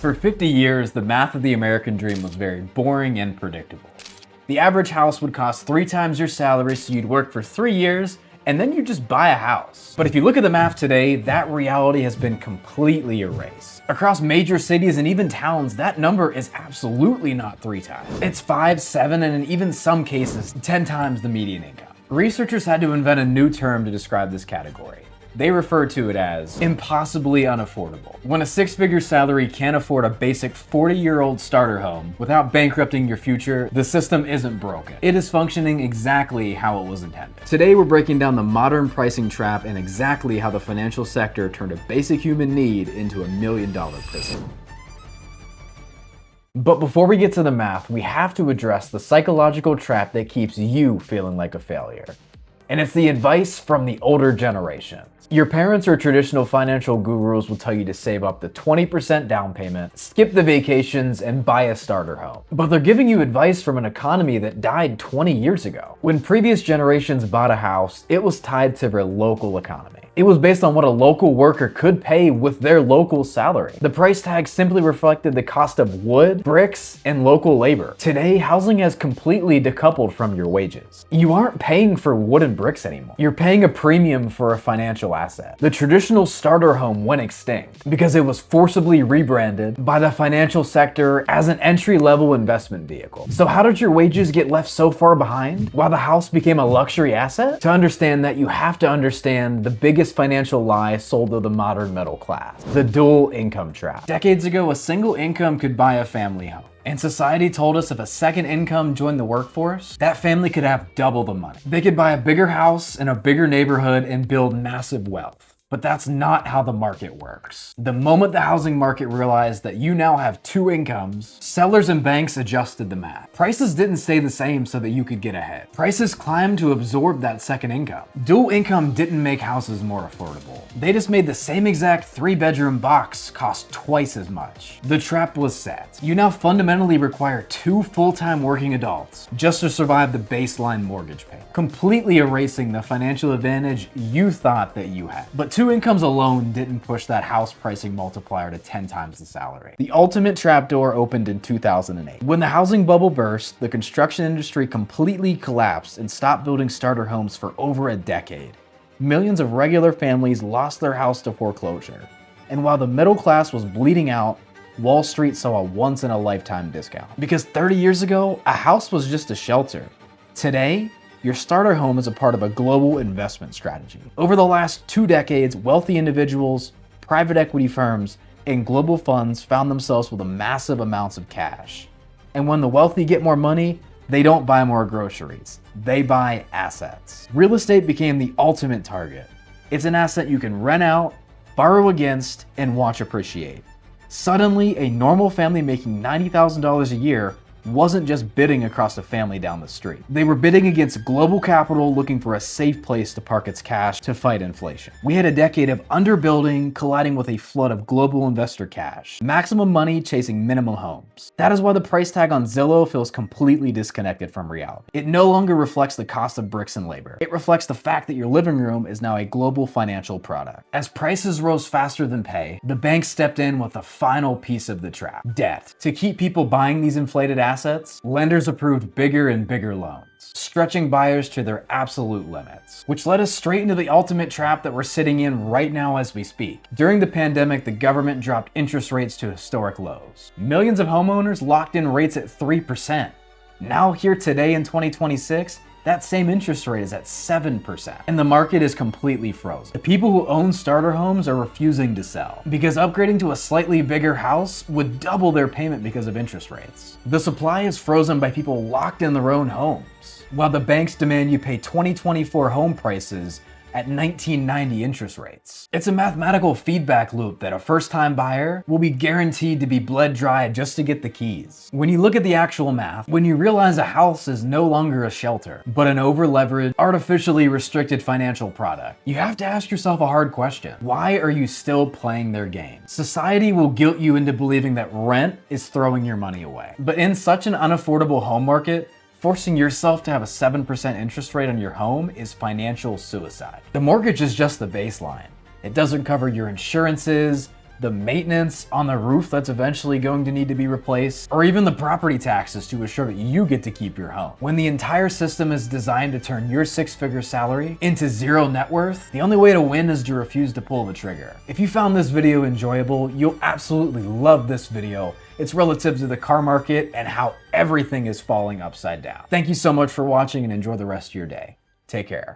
For 50 years, the math of the American dream was very boring and predictable. The average house would cost 3 times your salary, so you'd work for 3 years, and then you just buy a house. But if you look at the math today, that reality has been completely erased. Across major cities and even towns, that number is absolutely not 3 times. It's 5, 7, and in even some cases, 10 times the median income. Researchers had to invent a new term to describe this category. They refer to it as impossibly unaffordable. When a 6-figure salary can't afford a basic 40-year-old starter home without bankrupting your future, the system isn't broken. It is functioning exactly how it was intended. Today, we're breaking down the modern pricing trap and exactly how the financial sector turned a basic human need into $1 million prison. But before we get to the math, we have to address the psychological trap that keeps you feeling like a failure. And it's the advice from the older generation. Your parents or traditional financial gurus will tell you to save up to 20% down payment, skip the vacations, and buy a starter home. But they're giving you advice from an economy that died 20 years ago. When previous generations bought a house, it was tied to their local economy. It was based on what a local worker could pay with their local salary. The price tag simply reflected the cost of wood, bricks, and local labor. Today, housing has completely decoupled from your wages. You aren't paying for wood and bricks anymore. You're paying a premium for a financial asset. The traditional starter home went extinct because it was forcibly rebranded by the financial sector as an entry-level investment vehicle. So how did your wages get left so far behind while the house became a luxury asset? To understand that, you have to understand the biggest financial lie sold to the modern middle class: the dual income trap. Decades ago, a single income could buy a family home. And society told us if a second income joined the workforce, that family could have double the money. They could buy a bigger house in a bigger neighborhood and build massive wealth. But that's not how the market works. The moment the housing market realized that you now have 2 incomes, sellers and banks adjusted the math. Prices didn't stay the same so that you could get ahead. Prices climbed to absorb that second income. Dual income didn't make houses more affordable. They just made the same exact 3-bedroom box cost twice as much. The trap was set. You now fundamentally require 2 full-time working adults just to survive the baseline mortgage payment, completely erasing the financial advantage you thought that you had. But 2 incomes alone didn't push that house pricing multiplier to 10 times the salary. The ultimate trapdoor opened in 2008. When the housing bubble burst, the construction industry completely collapsed and stopped building starter homes for over a decade. Millions of regular families lost their house to foreclosure. And while the middle class was bleeding out, Wall Street saw a once-in-a-lifetime discount. Because 30 years ago, a house was just a shelter. Today, your starter home is a part of a global investment strategy. Over the last 2 decades, wealthy individuals, private equity firms, and global funds found themselves with massive amounts of cash. And when the wealthy get more money, they don't buy more groceries. They buy assets. Real estate became the ultimate target. It's an asset you can rent out, borrow against, and watch appreciate. Suddenly, a normal family making $90,000 a year wasn't just bidding across a family down the street. They were bidding against global capital looking for a safe place to park its cash to fight inflation. We had a decade of underbuilding colliding with a flood of global investor cash. Maximum money chasing minimum homes. That is why the price tag on Zillow feels completely disconnected from reality. It no longer reflects the cost of bricks and labor. It reflects the fact that your living room is now a global financial product. As prices rose faster than pay, the banks stepped in with the final piece of the trap: debt. To keep people buying these inflated assets, lenders approved bigger and bigger loans, stretching buyers to their absolute limits, which led us straight into the ultimate trap that we're sitting in right now as we speak. During the pandemic, the government dropped interest rates to historic lows. Millions of homeowners locked in rates at 3%. Now here today in 2026, that same interest rate is at 7%, and the market is completely frozen. The people who own starter homes are refusing to sell because upgrading to a slightly bigger house would double their payment because of interest rates. The supply is frozen by people locked in their own homes, while the banks demand you pay 2024 home prices at 1990 interest rates. It's a mathematical feedback loop that a first-time buyer will be guaranteed to be bled dry just to get the keys. When you look at the actual math, when you realize a house is no longer a shelter, but an over-leveraged, artificially restricted financial product, you have to ask yourself a hard question. Why are you still playing their game? Society will guilt you into believing that rent is throwing your money away. But in such an unaffordable home market, forcing yourself to have a 7% interest rate on your home is financial suicide. The mortgage is just the baseline. It doesn't cover your insurances, the maintenance on the roof that's eventually going to need to be replaced, or even the property taxes to assure that you get to keep your home. When the entire system is designed to turn your six-figure salary into zero net worth, the only way to win is to refuse to pull the trigger. If you found this video enjoyable, you'll absolutely love this video. It's relative to the car market and how everything is falling upside down. Thank you so much for watching and enjoy the rest of your day. Take care.